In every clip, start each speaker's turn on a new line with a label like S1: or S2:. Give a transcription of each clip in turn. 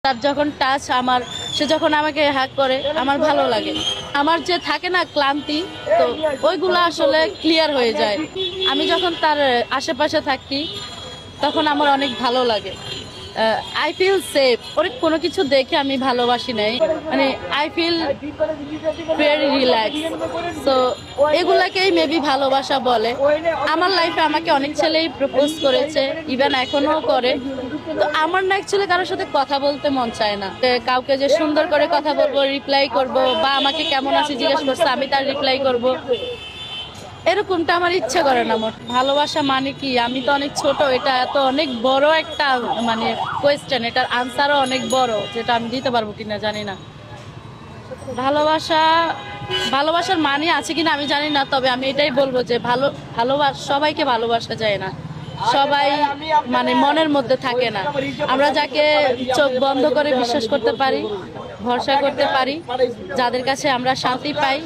S1: তার যখন টাচ আমার, সে যখন আমাকে হ্যাক করে আমার ভালো লাগে। আমার যে থাকে না ক্লান্তি, তো ওইগুলো আসলে ক্লিয়ার হয়ে যায়। আমি যখন তার আশেপাশে থাকি তখন আমার অনেক ভালো লাগে। I feel safe. ওর কোনো কিছু দেখে আমি ভালোবাসি নাই, মানে আই ফিল ভেরি রিল্যাক্স। তো এগুলাকেই মেবি ভালোবাসা বলে। আমার লাইফে আমাকে অনেক ছেলেই প্রপোজ করেছে, ইভেন এখনো করে। তো আমার না অ্যাকচুয়ালি কারোর সাথে কথা বলতে মন চায় না। কাউকে যে সুন্দর করে কথা বলবো, রিপ্লাই করব, বা আমাকে কেমন আছে জিজ্ঞেস করছে আমি তার রিপ্লাই করব, এরকমটা আমার ইচ্ছে করে না। মোট ভালোবাসা মানে কি? আমি তো অনেক ছোট, এটা এত অনেক বড় একটা মানে কোয়েশ্চেন, এটার আনসারও অনেক বড়, যেটা আমি দিতে পারবো কিনা জানি না। ভালোবাসা, ভালোবাসার মানে আছে কিনা আমি জানি না, তবে আমি এটাই বলবো যে সবাইকে ভালোবাসা যায় না, সবাই মানে মনের মধ্যে থাকে না। আমরা যাকে চোখ বন্ধ করে বিশ্বাস করতে পারি, ভরসা করতে পারি, যাদের কাছে আমরা শান্তি পাই,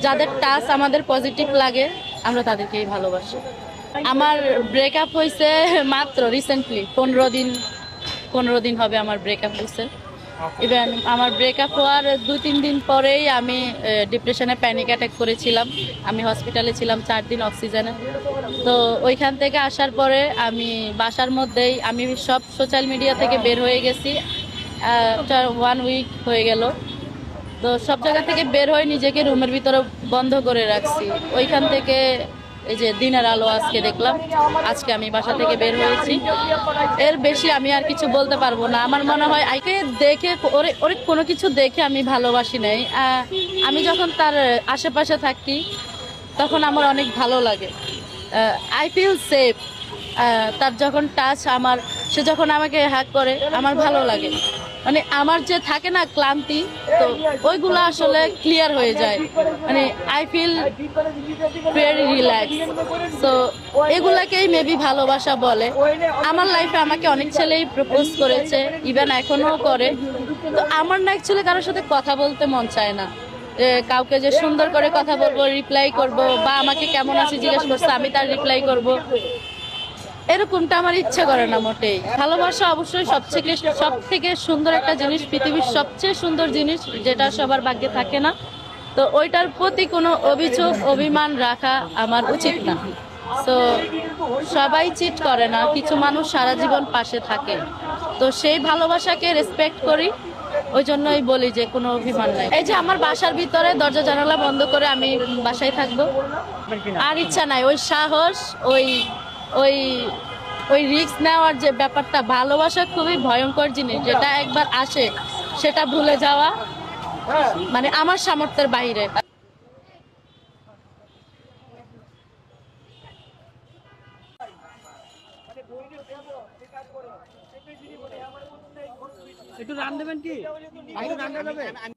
S1: যাদের টাচ আমাদের পজিটিভ লাগে, আমরা তাদেরকেই ভালোবাসি। আমার ব্রেকআপ হয়েছে মাত্র রিসেন্টলি 15 দিন হবে আমার ব্রেকআপ হয়েছে। ইভেন আমার ব্রেকআপ হওয়ার 2-3 দিন পরেই আমি ডিপ্রেশনে প্যানিক অ্যাটাক করেছিলাম। আমি হসপিটালে ছিলাম 4 দিন অক্সিজেনে। তো ওইখান থেকে আসার পরে আমি বাসার মধ্যেই, আমি সব সোশ্যাল মিডিয়া থেকে বের হয়ে গেছি। 1 উইক হয়ে গেল। তো সব জায়গা থেকে বের হয়ে নিজেকে রুমের ভিতরে বন্ধ করে রাখছি। ওইখান থেকে এই যে দিনের আলো আজকে দেখলাম, আজকে আমি বাসা থেকে বের হয়েছি। এর বেশি আমি আর কিছু বলতে পারবো না। আমার মনে হয় আইকে দেখে, ওরে কোনো কিছু দেখে আমি ভালোবাসি নাই। আমি যখন তার আশেপাশে থাকি তখন আমার অনেক ভালো লাগে। I feel safe. তার যখন টাচ আমার, সে যখন আমাকে হ্যাক করে আমার ভালো লাগে। মানে আমার যে থাকে না ক্লান্তি, তো ওইগুলো আসলে ক্লিয়ার হয়ে যায়। মানে আই ফিল ভেরি রিল্যাক্স। তো এগুলাকেই মেবি ভালোবাসা বলে। আমার লাইফে আমাকে অনেক ছেলেই প্রপোজ করেছে, ইভেন এখনো করে। তো আমার না অ্যাকচুয়ালি কারোর সাথে কথা বলতে মন চায় না। কাউকে যে সুন্দর করে কথা বলবো, রিপ্লাই করব, বা আমাকে কেমন আছে জিজ্ঞেস করছে আমি তার রিপ্লাই করব, এরকমটা আমার ইচ্ছে করে না মোটেই। ভালোবাসা অবশ্যই সব থেকে সুন্দর একটা জিনিস, পৃথিবীর সবচেয়ে সুন্দর জিনিস, যেটা সবার ভাগ্যে থাকে না। তো ওইটার প্রতি কোনো অভিযোগ, অভিমান রাখা আমার উচিত না। তো সবাই চিট করে না, কিছু মানুষ সারা জীবন পাশে থাকে। তো সেই ভালোবাসাকে রেসপেক্ট করি, ওই জন্যই বলি যে কোনো অভিমান নাই। এই যে আমার বাসার ভিতরে দরজা জানালা বন্ধ করে আমি বাসায় থাকবো, আর ইচ্ছা নাই। ওই সাহস, ওই ওই ওই রিস্ক নেওয়ার যে ব্যাপারটা, ভালোবাসা খুবই ভয়ঙ্কর জিনিস, যেটা একবার আসে সেটা ভুলে যাওয়া মানে আমার সামর্থ্যের বাইরে।
S2: একটু রান দেবেন কি? রান দেবেন।